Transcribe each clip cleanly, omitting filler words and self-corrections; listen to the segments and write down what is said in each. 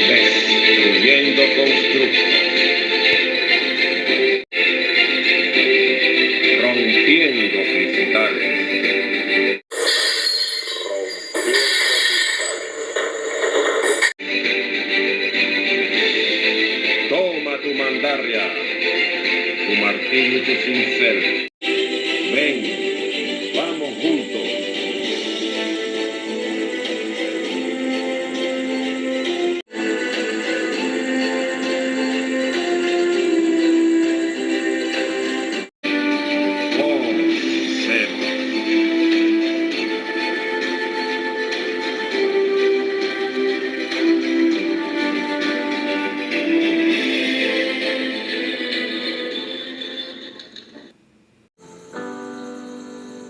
Destruyendo constructos. Rompiendo cristales. Toma tu mandarria, tu martillo y tu cincel. Ven, vamos juntos.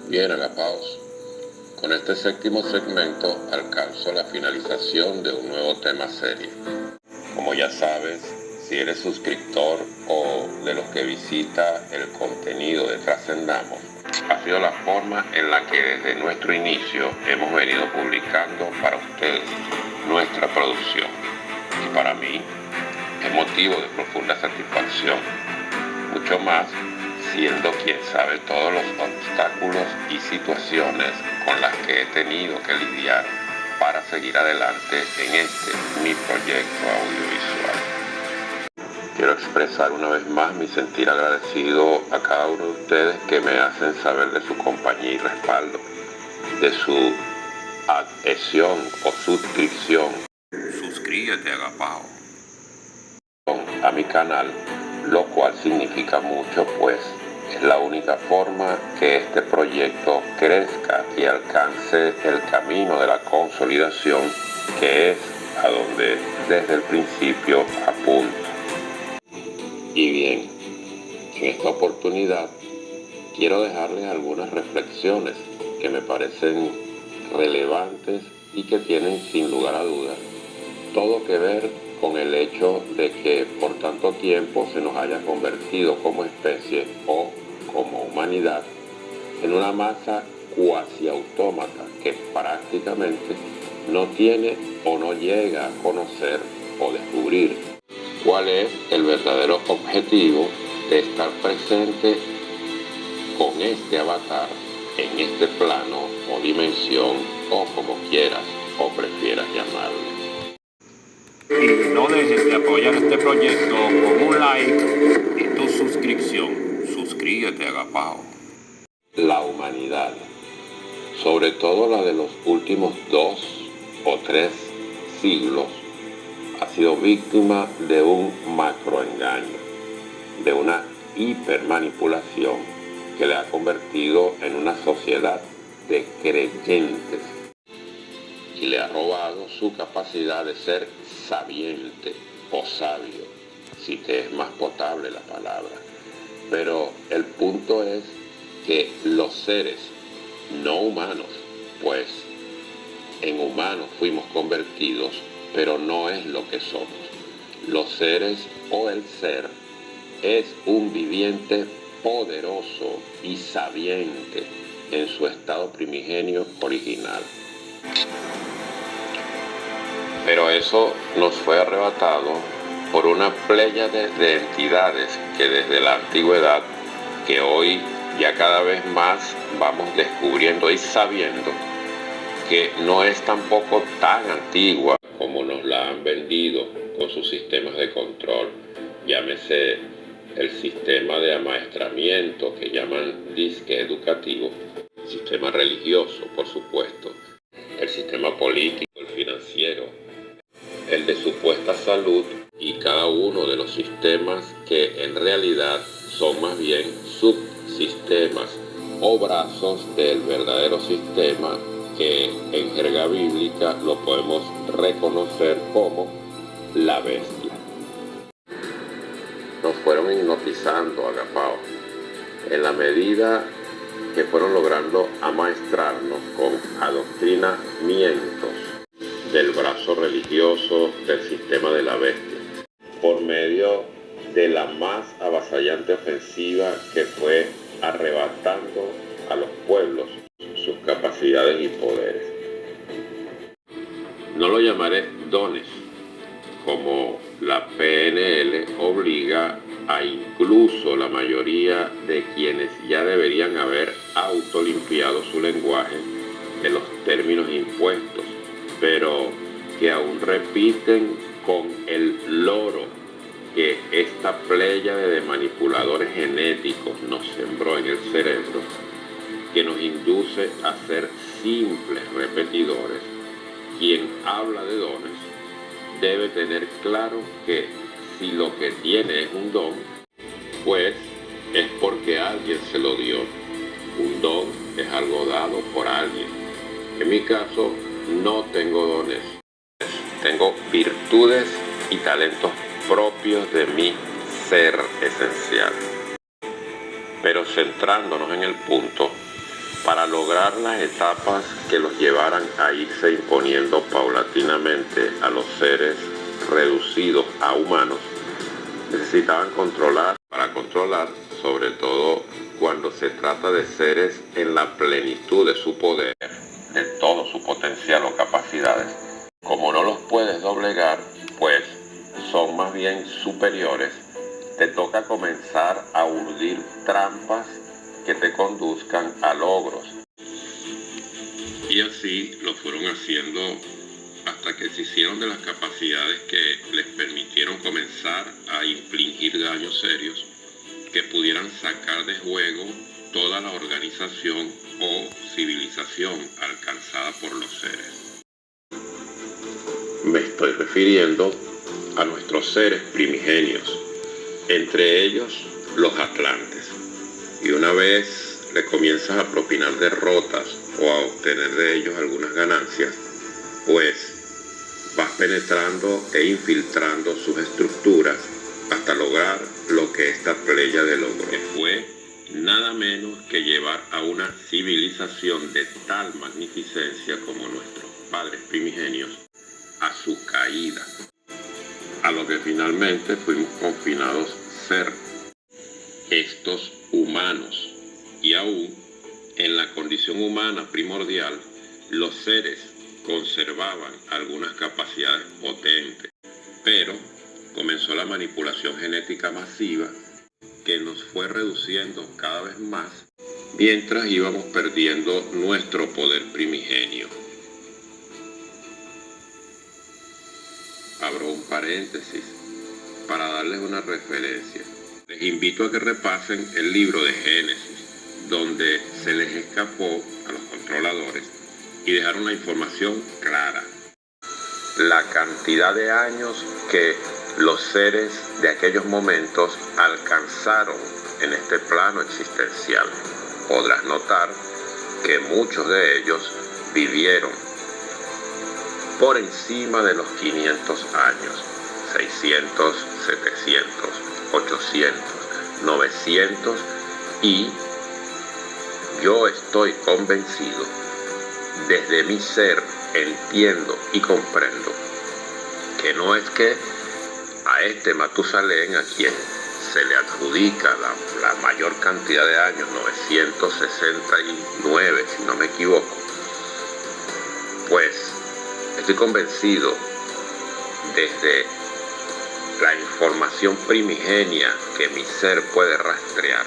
Bien, agapaos. Con este séptimo segmento alcanzo la finalización de un nuevo tema serie. Como ya sabes, si eres suscriptor o de los que visita el contenido de Trascendamos, ha sido la forma en la que desde nuestro inicio hemos venido publicando para ustedes nuestra producción. Y para mí es motivo de profunda satisfacción, mucho más siendo quien sabe todos los obstáculos y situaciones con las que he tenido que lidiar para seguir adelante en este mi proyecto audiovisual. Quiero expresar una vez más mi sentir agradecido a cada uno de ustedes que me hacen saber de su compañía y respaldo, de su adhesión o suscripción. Suscríbete, agapao, a mi canal, lo cual significa mucho, pues es la única forma que este proyecto crezca y alcance el camino de la consolidación, que es a donde desde el principio apunto. Y bien, en esta oportunidad quiero dejarles algunas reflexiones que me parecen relevantes y que tienen sin lugar a dudas todo que ver con el hecho de que por tanto tiempo se nos haya convertido como especie o como humanidad en una masa cuasi autómata que prácticamente no tiene o no llega a conocer o descubrir cuál es el verdadero objetivo de estar presente con este avatar en este plano o dimensión o como quieras o prefieras llamarle. Y no dejes de apoyar este proyecto con un like y tu suscripción. Suscríbete, agapao. La humanidad, sobre todo la de los últimos 2 o 3 siglos, ha sido víctima de un macroengaño, de una hipermanipulación que le ha convertido en una sociedad de creyentes y le ha robado su capacidad de ser sabiente o sabio, si te es más potable la palabra. Pero el punto es que los seres no humanos, pues en humanos fuimos convertidos, pero no es lo que somos. Los seres o el ser es un viviente poderoso y sabiente en su estado primigenio original. Pero eso nos fue arrebatado por una pléyade de entidades que desde la antigüedad, que hoy ya cada vez más vamos descubriendo y sabiendo que no es tampoco tan antigua como nos la han vendido con sus sistemas de control. Llámese el sistema de amaestramiento que llaman disque educativo, sistema religioso, por supuesto, el sistema político, el financiero, el de supuesta salud y cada uno de los sistemas que en realidad son más bien subsistemas o brazos del verdadero sistema que en jerga bíblica lo podemos reconocer como la bestia. Nos fueron hipnotizando, agapao, en la medida que fueron logrando amaestrarnos con adoctrinamientos del brazo religioso del sistema de la bestia, por medio de la más avasallante ofensiva que fue arrebatando a los pueblos sus capacidades capacidades y poderes. No lo llamaré dones, como la PNL obliga a incluso la mayoría de quienes ya deberían haber autolimpiado su lenguaje de los términos impuestos, pero que aún repiten con el loro que esta pléyade de manipuladores genéticos nos sembró en el cerebro, que nos induce a ser simples repetidores. Quien habla de dones debe tener claro que si lo que tiene es un don, pues es porque alguien se lo dio. Un don es algo dado por alguien. En mi caso, no tengo dones. Tengo virtudes y talentos propios de mi ser esencial. Pero centrándonos en el punto, para lograr las etapas que los llevaran a irse imponiendo paulatinamente a los seres reducidos a humanos, necesitaban controlar, para controlar, sobre todo cuando se trata de seres en la plenitud de su poder, de todo su potencial o capacidades. Como no los puedes doblegar, pues son más bien superiores, te toca comenzar a urdir trampas que te conduzcan a logros. Y así lo fueron haciendo hasta que se hicieron de las capacidades que les permitieron comenzar a infligir daños serios que pudieran sacar de juego toda la organización o civilización alcanzada por los seres. Me estoy refiriendo a nuestros seres primigenios, entre ellos los atlantes. Y una vez le comienzas a propinar derrotas o a obtener de ellos algunas ganancias, pues vas penetrando e infiltrando sus estructuras hasta lograr lo que esta pléyade logró, que fue nada menos que llevar a una civilización de tal magnificencia como nuestros padres primigenios a su caída, a lo que finalmente fuimos confinados ser estos humanos. Y aún en la condición humana primordial, los seres conservaban algunas capacidades potentes, pero comenzó la manipulación genética masiva que nos fue reduciendo cada vez más mientras íbamos perdiendo nuestro poder primigenio. Abro un paréntesis para darles una referencia. Les invito a que repasen el libro de Génesis, donde se les escapó a los controladores y dejaron la información clara. La cantidad de años que los seres de aquellos momentos alcanzaron en este plano existencial. Podrás notar que muchos de ellos vivieron por encima de los 500 años, 600, 700, 800, 900, y yo estoy convencido, desde mi ser entiendo y comprendo que no es que a este Matusalén, a quien se le adjudica la mayor cantidad de años, 969 si no me equivoco, pues estoy convencido desde la información primigenia que mi ser puede rastrear.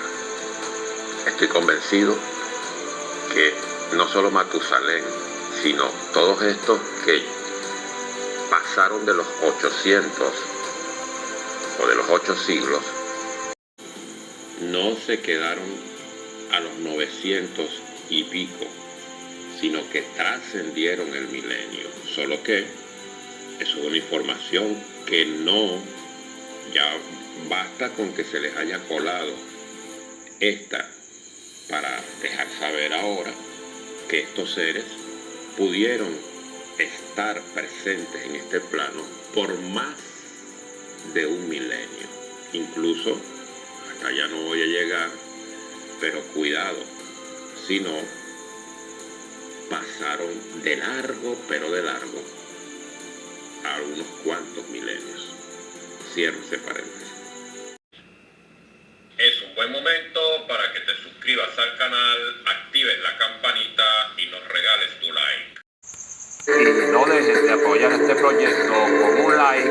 Estoy convencido que no solo Matusalén, sino todos estos que pasaron de los 800 o de los 8 siglos, no se quedaron a los 900 y pico, sino que trascendieron el milenio. Solo que eso es una información que no, ya basta con que se les haya colado esta para dejar saber ahora que estos seres pudieron estar presentes en este plano por más de un milenio. Incluso hasta allá no voy a llegar, pero cuidado, si no, pasaron de largo, pero de largo, a unos cuantos milenios. Cierro ese paréntesis. Es un buen momento para que te suscribas al canal, actives la campanita y nos dejes de apoyar este proyecto con un like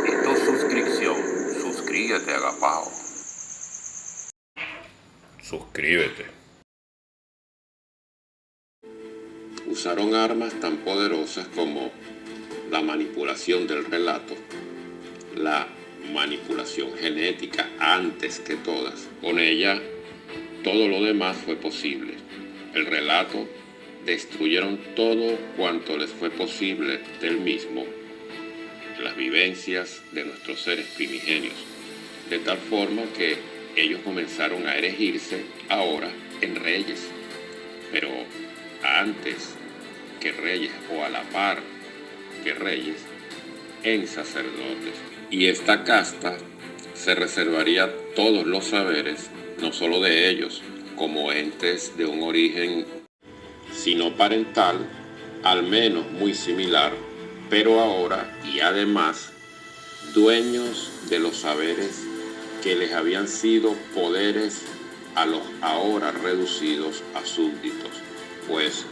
y tu suscripción. Suscríbete, agapao. Suscríbete. Usaron armas tan poderosas como la manipulación del relato, la manipulación genética antes que todas. Con ella, todo lo demás fue posible. El relato destruyeron todo cuanto les fue posible del mismo, las vivencias de nuestros seres primigenios, de tal forma que ellos comenzaron a erigirse ahora en reyes, pero antes que reyes o a la par que reyes, en sacerdotes. Y esta casta se reservaría todos los saberes, no solo de ellos, como entes de un origen sino parental, al menos muy similar, pero ahora y además dueños de los saberes que les habían sido poderes a los ahora reducidos a súbditos, pues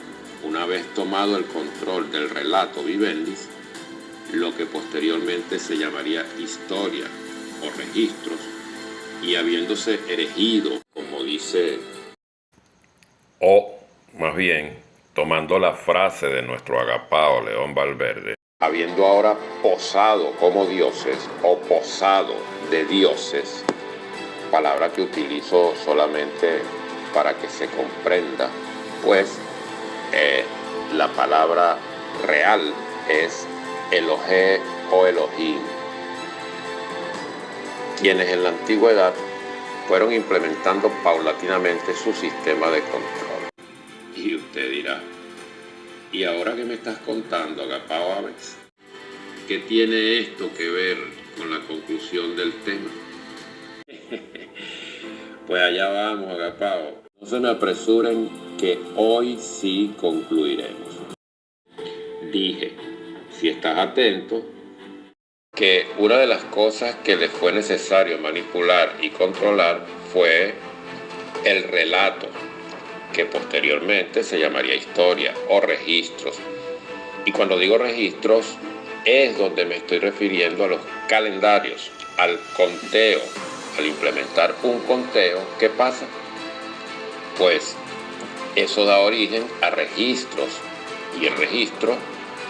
una vez tomado el control del relato vivendis, lo que posteriormente se llamaría historia o registros, y habiéndose erigido, como dice, o más bien, tomando la frase de nuestro agapao León Valverde, habiendo ahora posado como dioses o posado de dioses, palabra que utilizo solamente para que se comprenda, pues la palabra real es Elohe o Elohim, quienes en la antigüedad fueron implementando paulatinamente su sistema de control. Y usted dirá, ¿y ahora qué me estás contando, agapao Aves? ¿Qué tiene esto que ver con la conclusión del tema? Pues allá vamos, agapao. No se me apresuren que hoy sí concluiremos. Dije, si estás atento, que una de las cosas que les fue necesario manipular y controlar fue el relato, que posteriormente se llamaría historia o registros. Y cuando digo registros, es donde me estoy refiriendo a los calendarios, al conteo. Al implementar un conteo, ¿qué pasa? Pues eso da origen a registros, y el registro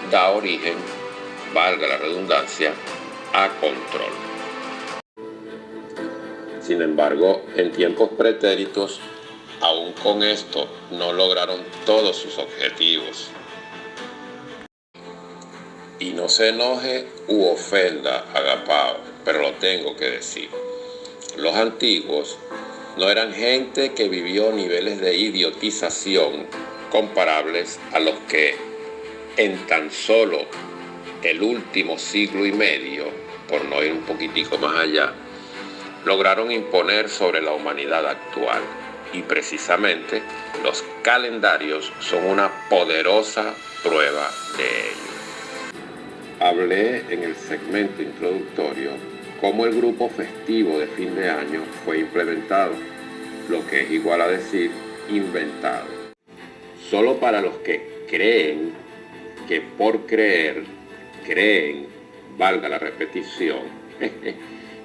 da origen, valga la redundancia, a control. Sin embargo, en tiempos pretéritos, aún con esto no lograron todos sus objetivos. Y no se enoje u ofenda, agapao, pero lo tengo que decir. Los antiguos no eran gente que vivió niveles de idiotización comparables a los que en tan solo el último siglo y medio, por no ir un poquitico más allá, lograron imponer sobre la humanidad actual. Y precisamente los calendarios son una poderosa prueba de ello. Hablé en el segmento introductorio cómo el grupo festivo de fin de año fue implementado, lo que es igual a decir inventado. Solo para los que creen que por creer, creen, valga la repetición,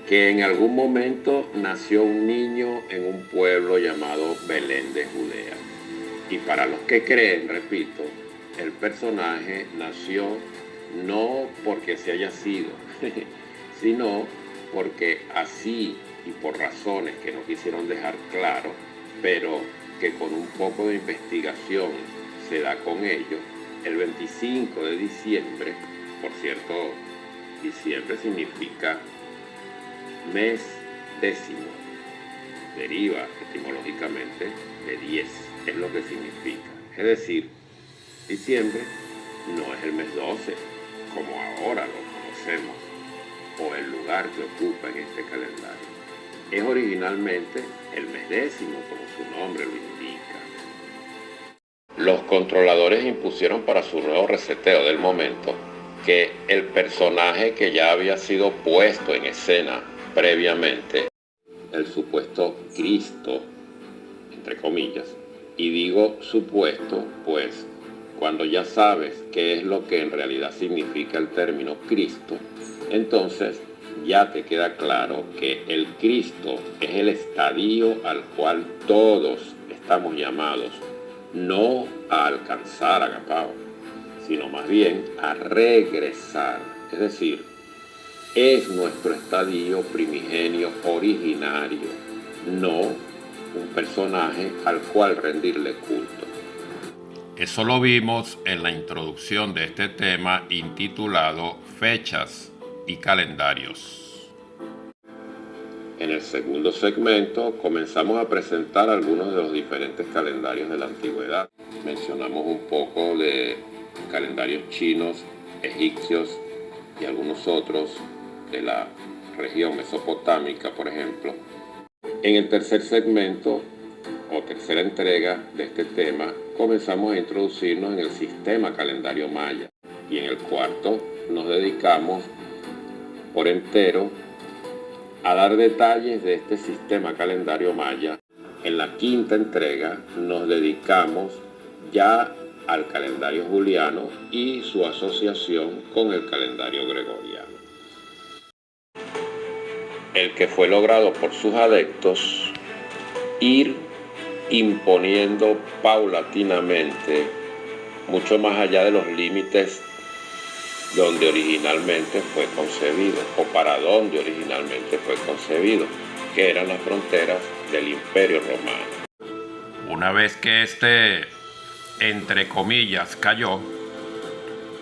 que en algún momento nació un niño en un pueblo llamado Belén de Judea. Y para los que creen, repito, el personaje nació no porque se haya sido, sino porque así y por razones que no quisieron dejar claro, pero que con un poco de investigación se da con ello, el 25 de diciembre, por cierto, diciembre significa mes décimo, deriva etimológicamente de 10, es lo que significa. Es decir, diciembre no es el mes 12, como ahora lo conocemos, o el lugar que ocupa en este calendario. Es originalmente el mes décimo, como su nombre lo indica. Los controladores impusieron para su nuevo reseteo del momento que el personaje que ya había sido puesto en escena previamente, el supuesto Cristo, entre comillas, y digo supuesto, pues Cuando ya sabes qué es lo que en realidad significa el término Cristo, entonces ya te queda claro que el Cristo es el estadio al cual todos estamos llamados, no a alcanzar agapao, sino más bien a regresar. Es decir, es nuestro estadio primigenio originario, no un personaje al cual rendirle culto. Eso lo vimos en la introducción de este tema intitulado Fechas y Calendarios. En el segundo segmento comenzamos a presentar algunos de los diferentes calendarios de la antigüedad. Mencionamos un poco de calendarios chinos, egipcios y algunos otros de la región mesopotámica, por ejemplo. En el tercer segmento o tercera entrega de este tema comenzamos a introducirnos en el sistema calendario maya, y en el cuarto nos dedicamos por entero a dar detalles de este sistema calendario maya. En la quinta entrega nos dedicamos ya al calendario juliano y su asociación con el calendario gregoriano, el que fue logrado por sus adeptos ir imponiendo paulatinamente, mucho más allá de los límites donde originalmente fue concebido, o para donde originalmente fue concebido, que eran las fronteras del Imperio Romano. Una vez que este, entre comillas, cayó,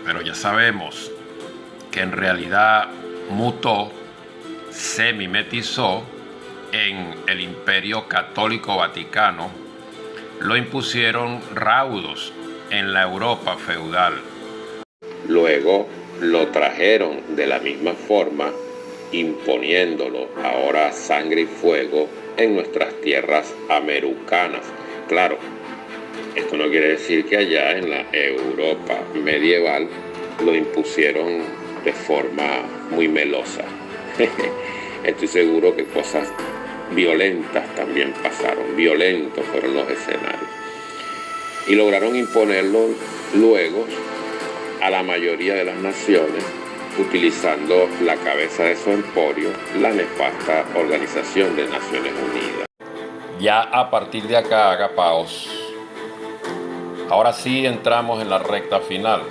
pero ya sabemos que en realidad mutó, se mimetizó en el Imperio Católico Vaticano, lo impusieron raudos en la Europa feudal. Luego lo trajeron de la misma forma, imponiéndolo ahora a sangre y fuego en nuestras tierras americanas. Claro, esto no quiere decir que allá en la Europa medieval lo impusieron de forma muy melosa. Estoy seguro que cosas violentas también pasaron, violentos fueron los escenarios. Y lograron imponerlo luego a la mayoría de las naciones, utilizando la cabeza de su emporio, la nefasta Organización de Naciones Unidas. Ya a partir de acá, agapaos, ahora sí entramos en la recta final.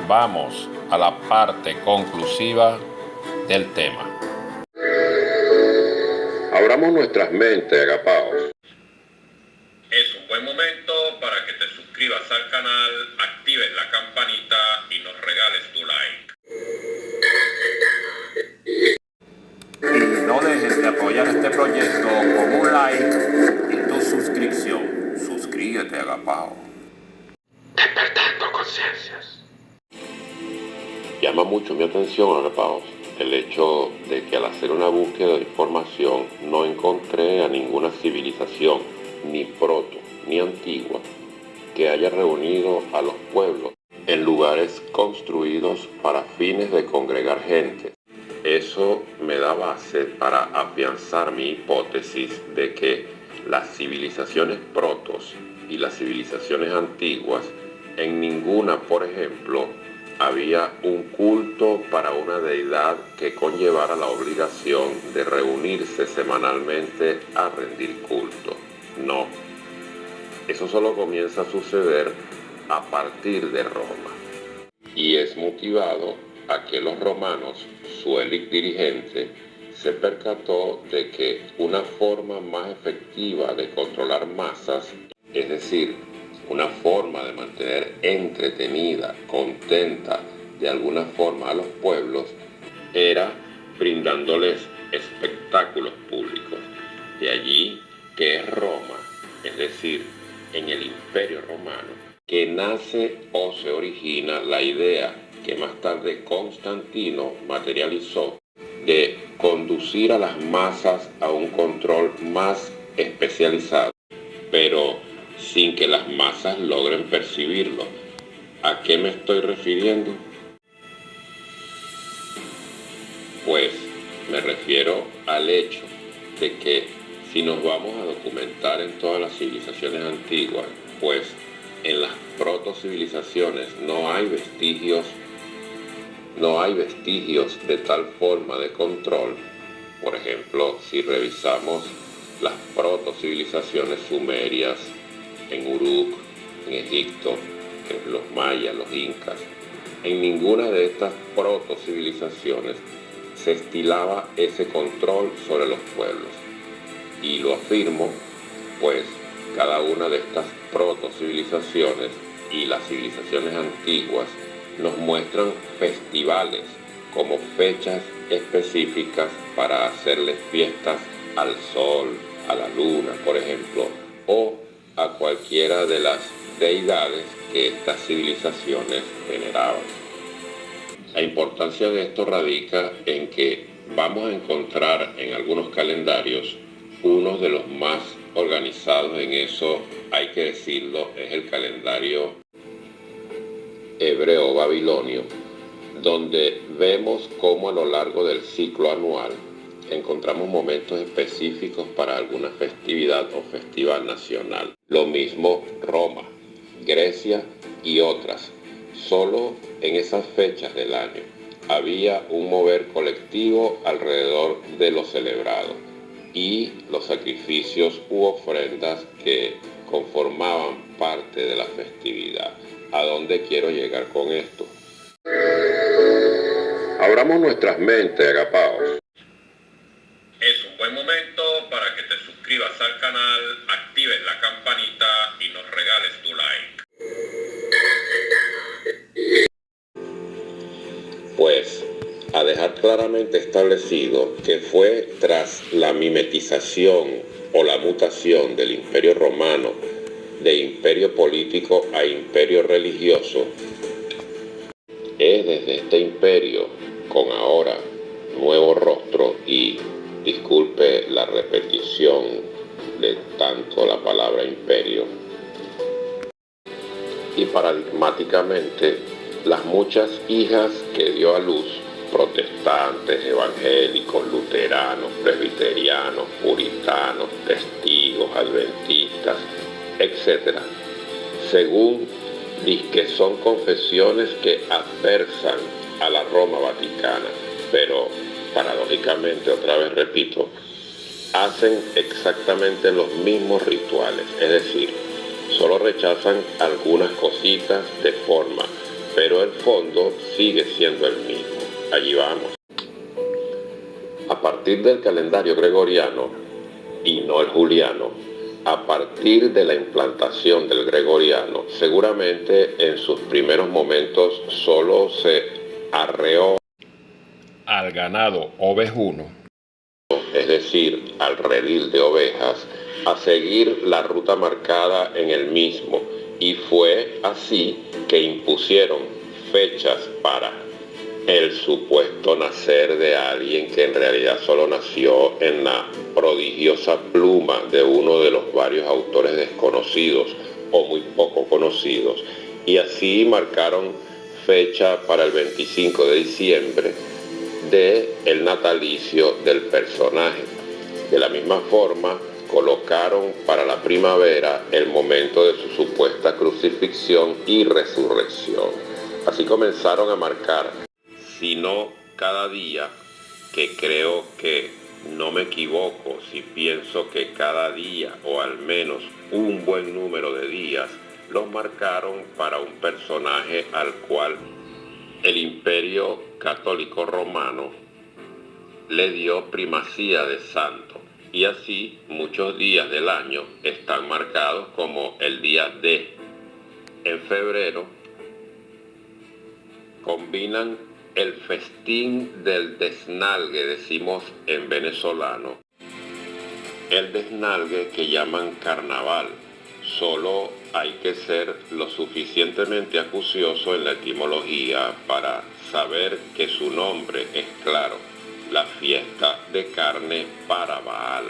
Vamos a la parte conclusiva del tema. Abramos nuestras mentes, agapaos. Es un buen momento para que te suscribas al canal, actives la campanita y nos regales tu like. Y no dejes de apoyar este proyecto con un like y tu suscripción. Suscríbete, agapao. Despertando conciencias. Llama mucho mi atención, agapaos, el hecho de que al hacer una búsqueda de información no encontré a ninguna civilización, ni proto, ni antigua, que haya reunido a los pueblos en lugares construidos para fines de congregar gente. Eso me da base para afianzar mi hipótesis de que las civilizaciones protos y las civilizaciones antiguas, en ninguna, por ejemplo, había un culto para una deidad que conllevara la obligación de reunirse semanalmente a rendir culto. No, eso solo comienza a suceder a partir de Roma. Y es motivado a que los romanos, su élite dirigente, se percató de que una forma más efectiva de controlar masas, es decir, una forma de mantener entretenida, contenta de alguna forma a los pueblos, era brindándoles espectáculos públicos. De allí que es Roma, es decir, en el Imperio Romano, que nace o se origina la idea que más tarde Constantino materializó de conducir a las masas a un control más especializado, pero sin que las masas logren percibirlo. ¿A qué me estoy refiriendo? Pues me refiero al hecho de que si nos vamos a documentar en todas las civilizaciones antiguas, pues en las protocivilizaciones no hay vestigios de tal forma de control. Por ejemplo, si revisamos las protocivilizaciones sumerias en Uruk, en Egipto, en los mayas, los incas, en ninguna de estas protocivilizaciones se estilaba ese control sobre los pueblos. Y lo afirmo, pues cada una de estas protocivilizaciones y las civilizaciones antiguas nos muestran festivales como fechas específicas para hacerles fiestas al sol, a la luna, por ejemplo, o a cualquiera de las deidades que estas civilizaciones veneraban. La importancia de esto radica en que vamos a encontrar en algunos calendarios uno de los más organizados en eso, hay que decirlo, es el calendario hebreo babilonio, donde vemos cómo a lo largo del ciclo anual encontramos momentos específicos para alguna festividad o festival nacional. Lo mismo Roma, Grecia y otras. Solo en esas fechas del año había un mover colectivo alrededor de lo celebrado y los sacrificios u ofrendas que conformaban parte de la festividad. ¿A dónde quiero llegar con esto? Abramos nuestras mentes, agapaos. Es un buen momento para que te suscribas al canal, actives la campanita y nos regales tu like. Pues, a dejar claramente establecido que fue tras la mimetización o la mutación del Imperio Romano de imperio político a imperio religioso, es desde este imperio con ahora nuevo rostro y, disculpe la repetición de tanto la palabra imperio, y paradigmáticamente las muchas hijas que dio a luz, protestantes, evangélicos, luteranos, presbiterianos, puritanos, testigos, adventistas, etc. Según que son confesiones que adversan a la Roma Vaticana, pero paradójicamente, otra vez repito, hacen exactamente los mismos rituales, es decir, solo rechazan algunas cositas de forma, pero el fondo sigue siendo el mismo. Allí vamos. A partir del calendario gregoriano, y no el juliano, a partir de la implantación del gregoriano, seguramente en sus primeros momentos solo se arreó al ganado ovejuno, es decir, al redil de ovejas, a seguir la ruta marcada en el mismo, y fue así que impusieron fechas para el supuesto nacer de alguien que en realidad solo nació en la prodigiosa pluma de uno de los varios autores desconocidos o muy poco conocidos, y así marcaron fecha para el 25 de diciembre del natalicio del personaje. De la misma forma, colocaron para la primavera el momento de su supuesta crucifixión y resurrección. Así comenzaron a marcar, si no cada día, que creo que no me equivoco si pienso que cada día, o al menos un buen número de días, los marcaron para un personaje al cual el Imperio Católico Romano le dio primacía de santo, y así muchos días del año están marcados como el día de. En febrero combinan el festín del desnalgue, decimos en venezolano, el desnalgue que llaman carnaval. Solo hay que ser lo suficientemente acucioso en la etimología para saber que su nombre es claro, la fiesta de carne para Baal.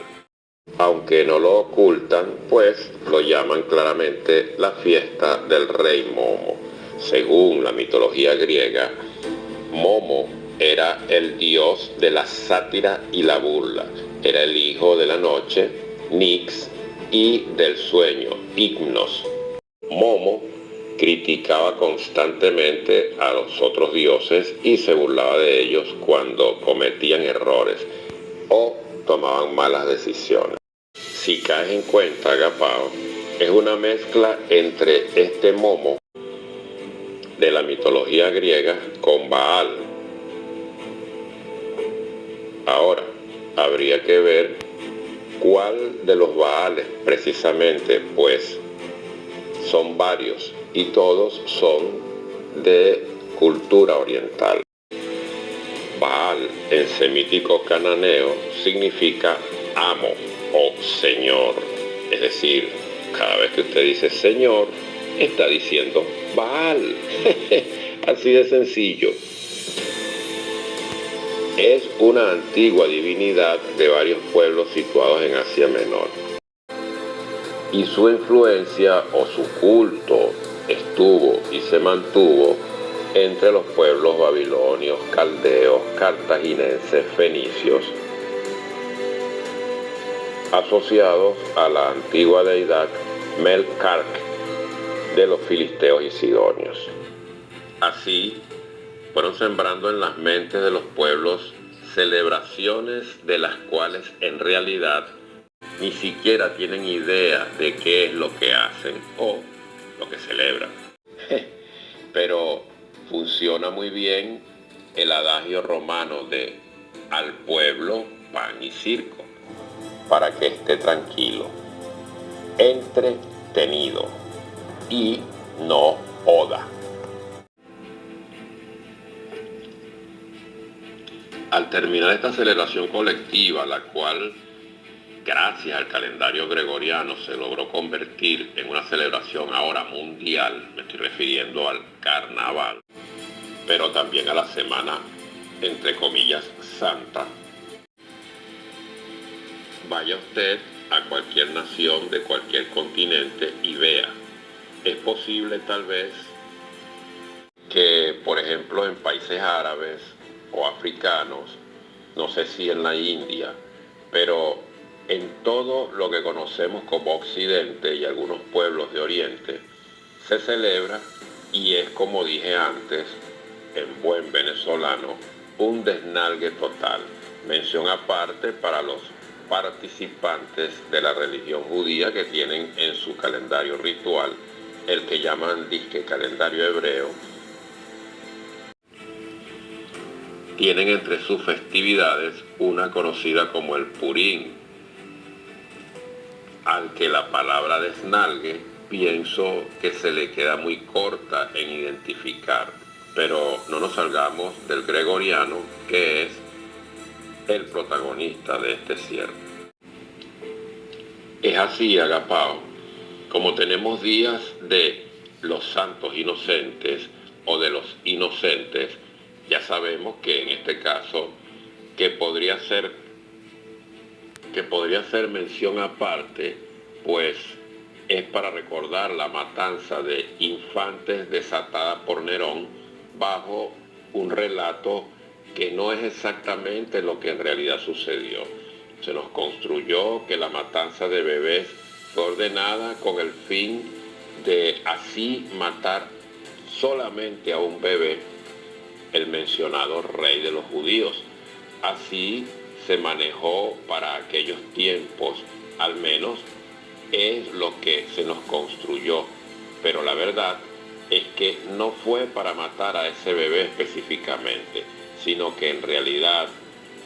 Aunque no lo ocultan, pues lo llaman claramente la fiesta del rey Momo. Según la mitología griega, Momo era el dios de la sátira y la burla. Era el hijo de la noche, Nix, y del sueño, Ignos. Momo criticaba constantemente a los otros dioses y se burlaba de ellos cuando cometían errores o tomaban malas decisiones. Si caes en cuenta, Agapao es una mezcla entre este Momo de la mitología griega con Baal. Ahora, habría que ver cuál de los Baales precisamente, pues son varios y todos son de cultura oriental. Baal en semítico cananeo significa amo o señor, es decir, cada vez que usted dice señor, está diciendo Baal. Así de sencillo. Es una antigua divinidad de varios pueblos situados en Asia Menor. Y su influencia o su culto estuvo y se mantuvo entre los pueblos babilonios, caldeos, cartagineses, fenicios, asociados a la antigua deidad Melkark de los filisteos y sidonios. Así, fueron sembrando en las mentes de los pueblos celebraciones de las cuales en realidad ni siquiera tienen idea de qué es lo que hacen o lo que celebran. Pero funciona muy bien el adagio romano de al pueblo pan y circo, para que esté tranquilo, entretenido y no oda. Al terminar esta celebración colectiva, la cual gracias al calendario gregoriano se logró convertir en una celebración ahora mundial, me estoy refiriendo al carnaval, pero también a la semana, entre comillas, santa. Vaya usted a cualquier nación de cualquier continente y vea, es posible tal vez que, por ejemplo, en países árabes o africanos, no sé si en la India, pero en todo lo que conocemos como Occidente y algunos pueblos de Oriente, se celebra y es, como dije antes, en buen venezolano, un desnalgue total. Mención aparte para los participantes de la religión judía que tienen en su calendario ritual el que llaman disque calendario hebreo. Tienen entre sus festividades una conocida como el Purim, al que la palabra desnalgue pienso que se le queda muy corta en identificar, pero no nos salgamos del gregoriano, que es el protagonista de este cierre. Es así, Agapao, como tenemos días de los santos inocentes o de los inocentes, ya sabemos que en este caso que podría ser mención aparte, pues es para recordar la matanza de infantes desatada por Nerón bajo un relato que no es exactamente lo que en realidad sucedió. Se nos construyó que la matanza de bebés fue ordenada con el fin de así matar solamente a un bebé, el mencionado rey de los judíos. Así se manejó para aquellos tiempos, al menos es lo que se nos construyó, pero la verdad es que no fue para matar a ese bebé específicamente, sino que en realidad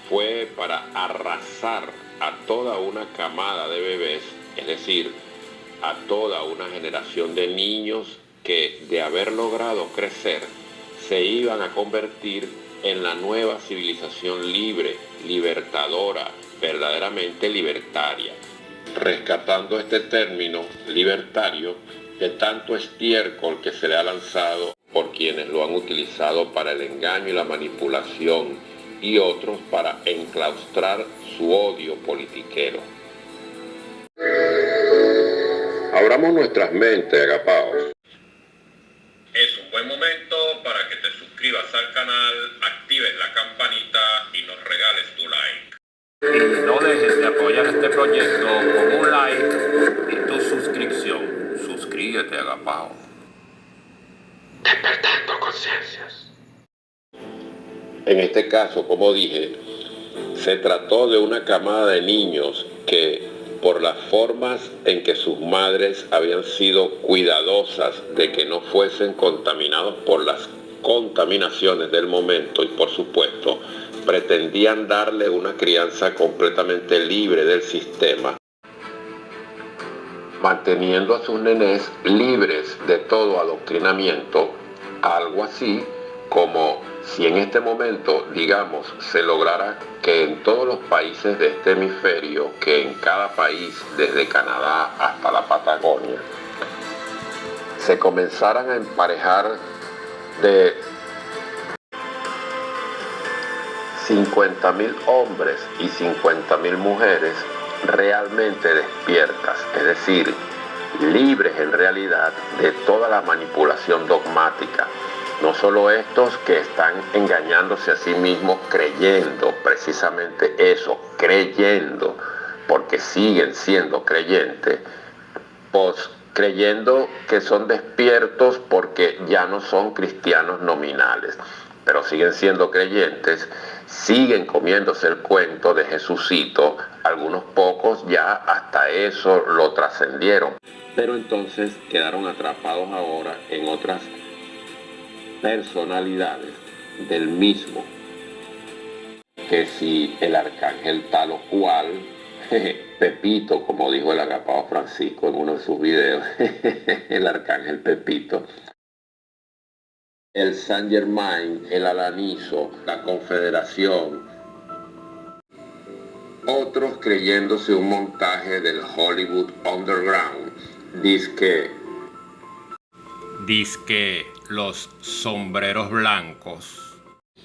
fue para arrasar a toda una camada de bebés, es decir, a toda una generación de niños que, de haber logrado crecer, se iban a convertir en la nueva civilización libre, libertadora, verdaderamente libertaria. Rescatando este término libertario de tanto estiércol que se le ha lanzado por quienes lo han utilizado para el engaño y la manipulación y otros para enclaustrar su odio politiquero. Abramos nuestras mentes, Agapaos. Es un buen momento para que te suscribas al canal, actives la campanita y nos regales tu like. Y no dejes de apoyar este proyecto con un like y tu suscripción. Suscríbete, Agapao. conciencias. En este caso, como dije, se trató de una camada de niños que, por las formas en que sus madres habían sido cuidadosas de que no fuesen contaminados por las contaminaciones del momento y, por supuesto, pretendían darle una crianza completamente libre del sistema, manteniendo a sus nenes libres de todo adoctrinamiento, algo así como si en este momento, digamos, se lograra que en todos los países de este hemisferio, que en cada país, desde Canadá hasta la Patagonia, se comenzaran a emparejar de 50.000 hombres y 50.000 mujeres realmente despiertas, es decir, libres en realidad de toda la manipulación dogmática. No solo estos que están engañándose a sí mismos creyendo precisamente eso, creyendo, porque siguen siendo creyentes, pues creyendo que son despiertos porque ya no son cristianos nominales, pero siguen siendo creyentes, siguen comiéndose el cuento de Jesucito, algunos pocos ya hasta eso lo trascendieron, pero entonces quedaron atrapados ahora en otras personalidades del mismo, que si el arcángel tal o cual, Pepito, como dijo el agapao Francisco en uno de sus videos, el arcángel Pepito, el Saint Germain, el Alanizo, la Confederación, otros creyéndose un montaje del Hollywood Underground, dizque los sombreros blancos,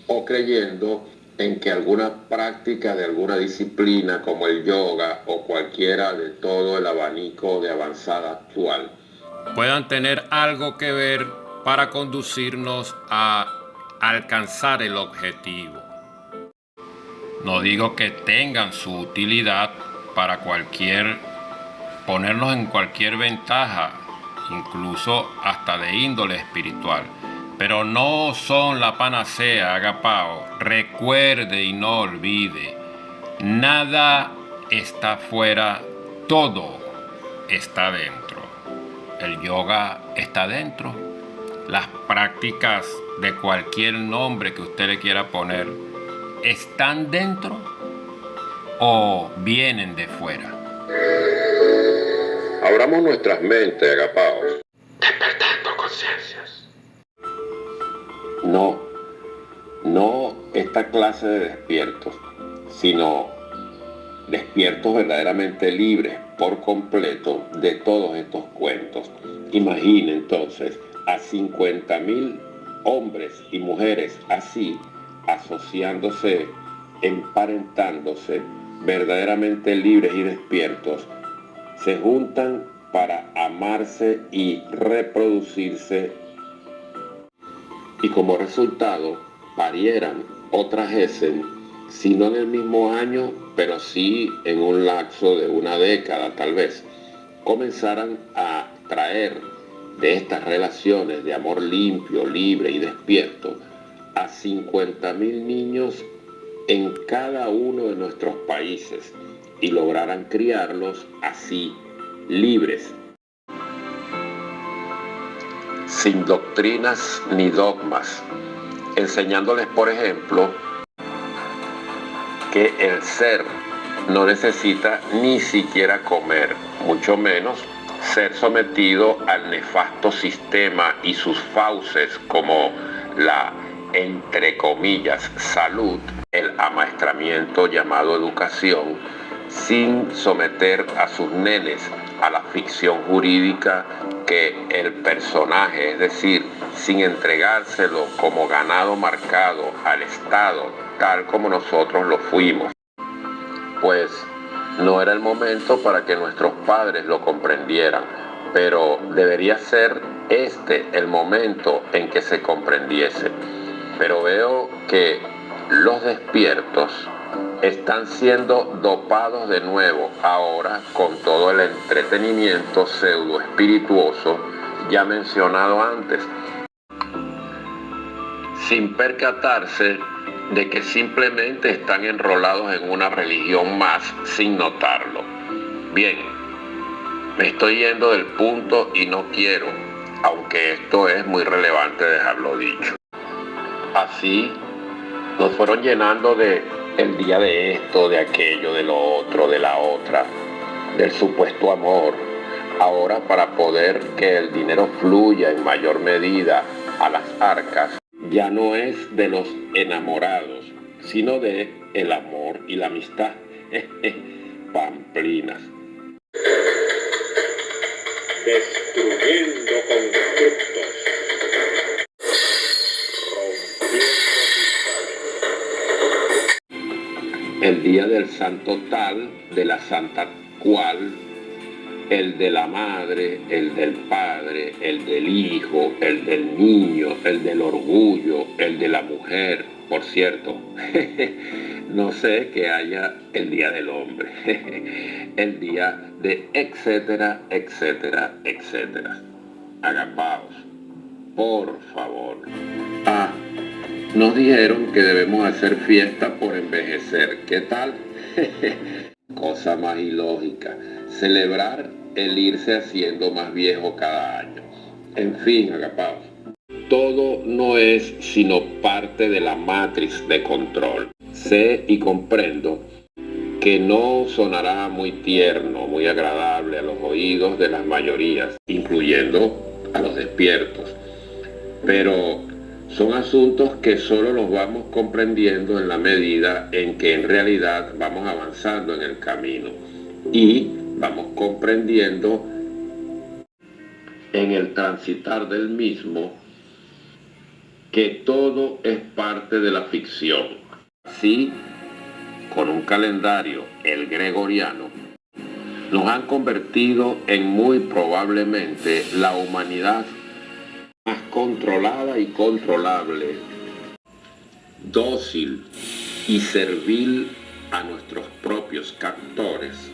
o creyendo en que alguna práctica de alguna disciplina como el yoga o cualquiera de todo el abanico de avanzada actual puedan tener algo que ver para conducirnos a alcanzar el objetivo. No digo que tengan su utilidad para ponernos en cualquier ventaja, incluso hasta de índole espiritual, pero no son la panacea, agapao. Recuerde y no olvide, nada está fuera, todo está dentro. El yoga está dentro. Las prácticas de cualquier nombre que usted le quiera poner, ¿están dentro o vienen de fuera? Abramos nuestras mentes, agapaos. Despertando conciencias. No esta clase de despiertos, sino despiertos verdaderamente libres por completo de todos estos cuentos. Imagine entonces a 50.000 hombres y mujeres así, asociándose, emparentándose, verdaderamente libres y despiertos, se juntan para amarse y reproducirse, y como resultado parieran o trajesen, si no en el mismo año, pero sí en un lapso de una década tal vez, comenzaran a traer de estas relaciones de amor limpio, libre y despierto a 50.000 niños en cada uno de nuestros países y lograran criarlos así, libres, sin doctrinas ni dogmas, enseñándoles, por ejemplo, que el ser no necesita ni siquiera comer, mucho menos ser sometido al nefasto sistema y sus fauces como la, entre comillas, salud, el amaestramiento llamado educación, sin someter a sus nenes a la ficción jurídica que el personaje, es decir, sin entregárselo como ganado marcado al Estado, tal como nosotros lo fuimos. Pues no era el momento para que nuestros padres lo comprendieran, pero debería ser este el momento en que se comprendiese. Pero veo que los despiertos están siendo dopados de nuevo ahora con todo el entretenimiento pseudo espirituoso ya mencionado antes. sin percatarse de que simplemente están enrolados en una religión más sin notarlo. Bien, me estoy yendo del punto y no quiero, aunque esto es muy relevante dejarlo dicho. Así nos fueron llenando de el día de esto, de aquello, de lo otro, de la otra, del supuesto amor. Ahora, para poder que el dinero fluya en mayor medida a las arcas, ya no es de los enamorados, sino de el amor y la amistad. Pamplinas. Destruyendo constructos. El día del santo tal, de la santa cual, el de la madre, el del padre, el del hijo, el del niño, el del orgullo, el de la mujer. Por cierto, no sé que haya el día del hombre, el día de etcétera, etcétera, etcétera. Agapaos, por favor. Nos dijeron que debemos hacer fiesta por envejecer. ¿Qué tal? Cosa más ilógica. Celebrar el irse haciendo más viejo cada año. En fin, agapaos. Todo no es sino parte de la matriz de control. Sé y comprendo que no sonará muy tierno, muy agradable a los oídos de las mayorías, incluyendo a los despiertos. Pero son asuntos que solo los vamos comprendiendo en la medida en que en realidad vamos avanzando en el camino y vamos comprendiendo en el transitar del mismo que todo es parte de la ficción. Así, con un calendario, el gregoriano, nos han convertido en muy probablemente la humanidad más controlada y controlable, dócil y servil a nuestros propios captores,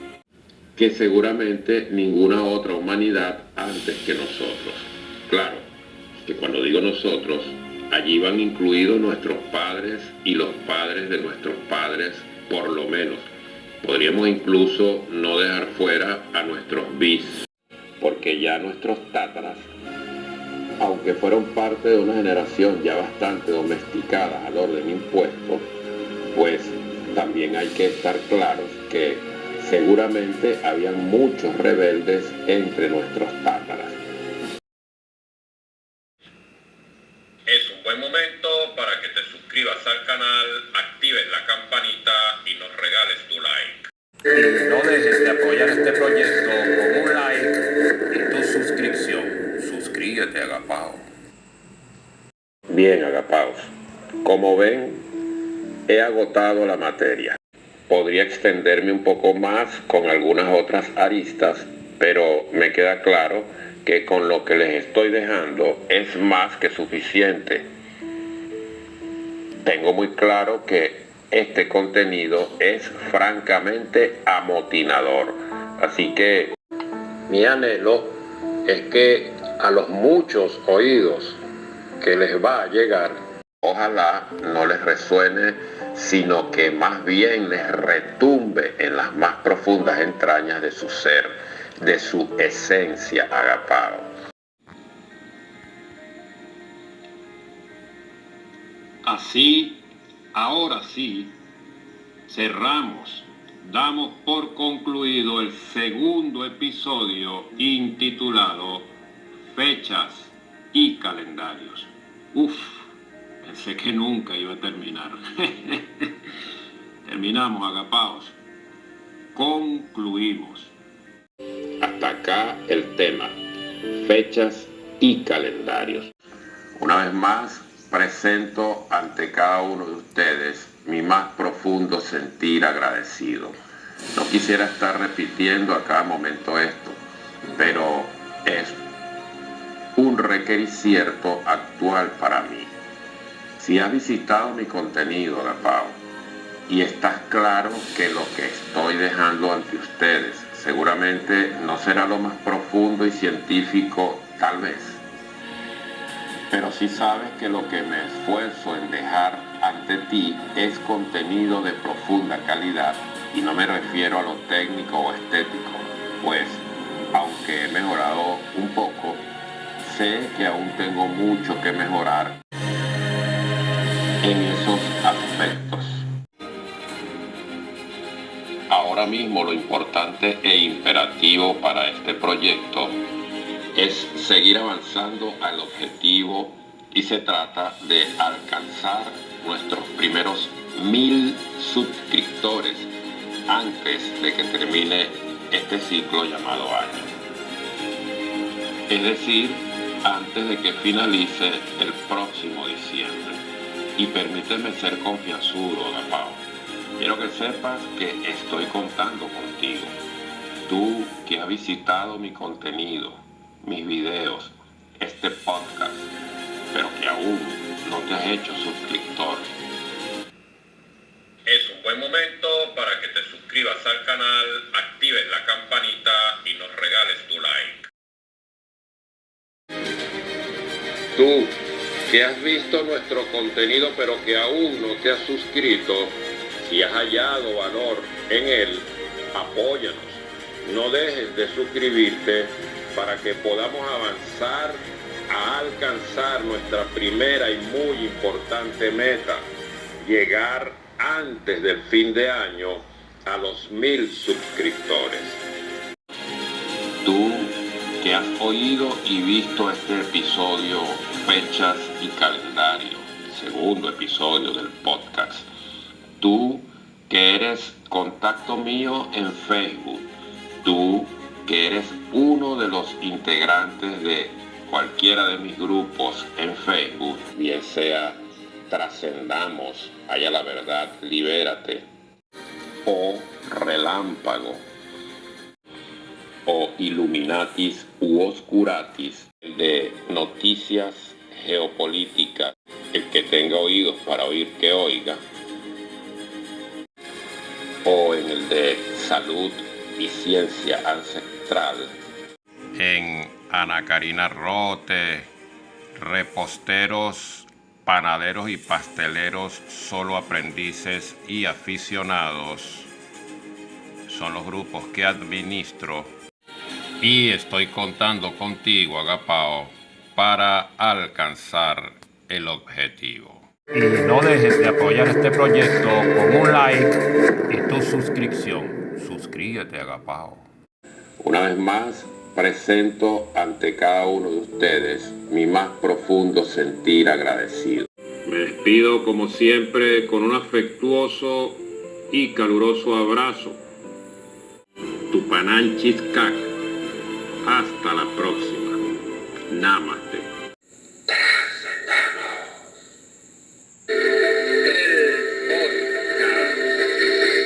que seguramente ninguna otra humanidad antes que nosotros. Claro, que cuando digo nosotros, allí van incluidos nuestros padres y los padres de nuestros padres, por lo menos. Podríamos incluso no dejar fuera a nuestros bis, porque ya nuestros tátaras, aunque fueron parte de una generación ya bastante domesticada al orden impuesto, pues también hay que estar claros que seguramente habían muchos rebeldes entre nuestros tátaras. Es un buen momento para que te suscribas al canal, actives la campanita y nos regales tu like. Y no dejes de apoyar este proyecto con un like y tu suscripción. Suscríbete, agapao. Bien, agapaos. Como ven, he agotado la materia. Podría extenderme un poco más con algunas otras aristas, pero me queda claro que con lo que les estoy dejando es más que suficiente. Tengo muy claro que este contenido es francamente amotinador. Así que mi anhelo es que a los muchos oídos que les va a llegar, ojalá no les resuene, sino que más bien les retumbe en las más profundas entrañas de su ser, de su esencia, agapao. Así, ahora sí, cerramos, damos por concluido el segundo episodio intitulado Fechas y Calendarios. Pensé que nunca iba a terminar. Terminamos, agapaos. Concluimos. Hasta acá el tema, fechas y calendarios. Una vez más, presento ante cada uno de ustedes mi más profundo sentir agradecido. No quisiera estar repitiendo a cada momento esto, pero es un requerimiento actual para mí. Si has visitado mi contenido, agapao, y estás claro que lo que estoy dejando ante ustedes seguramente no será lo más profundo y científico, tal vez. Pero sí sabes que lo que me esfuerzo en dejar ante ti es contenido de profunda calidad, y no me refiero a lo técnico o estético, pues aunque he mejorado un poco, sé que aún tengo mucho que mejorar en esos aspectos. Ahora mismo lo importante e imperativo para este proyecto es seguir avanzando al objetivo, y se trata de alcanzar nuestros primeros 1000 suscriptores antes de que termine este ciclo llamado año. Es decir, antes de que finalice el próximo diciembre. Y permíteme ser confianzudo, agapao. Quiero que sepas que estoy contando contigo. Tú que has visitado mi contenido, mis videos, este podcast, pero que aún no te has hecho suscriptor. Es un buen momento para que te suscribas al canal, actives la campanita y nos regales tu like. Tú que has visto nuestro contenido pero que aún no te has suscrito, si has hallado valor en él, apóyanos. No dejes de suscribirte para que podamos avanzar a alcanzar nuestra primera y muy importante meta: llegar antes del fin de año a los 1000 suscriptores. Tú que has oído y visto este episodio, fechas y calendario, segundo episodio del podcast. Tú que eres contacto mío en Facebook. Tú que eres uno de los integrantes de cualquiera de mis grupos en Facebook, bien sea Trascendamos, Haya la Verdad, Libérate, o Relámpago, o Illuminatis u Oscuratis, el de noticias geopolíticas, el que tenga oídos para oír que oiga, o en el de salud y ciencia ancestral, En Ana Karina Rote, reposteros, panaderos y pasteleros, solo aprendices y aficionados son los grupos que administro, y estoy contando contigo, agapao, para alcanzar el objetivo. Y no dejes de apoyar este proyecto con un like y tu suscripción. Suscríbete, agapao. Una vez más, presento ante cada uno de ustedes mi más profundo sentir agradecido. Me despido como siempre con un afectuoso y caluroso abrazo. Tupananchis Kak. Hasta la próxima. Namaste.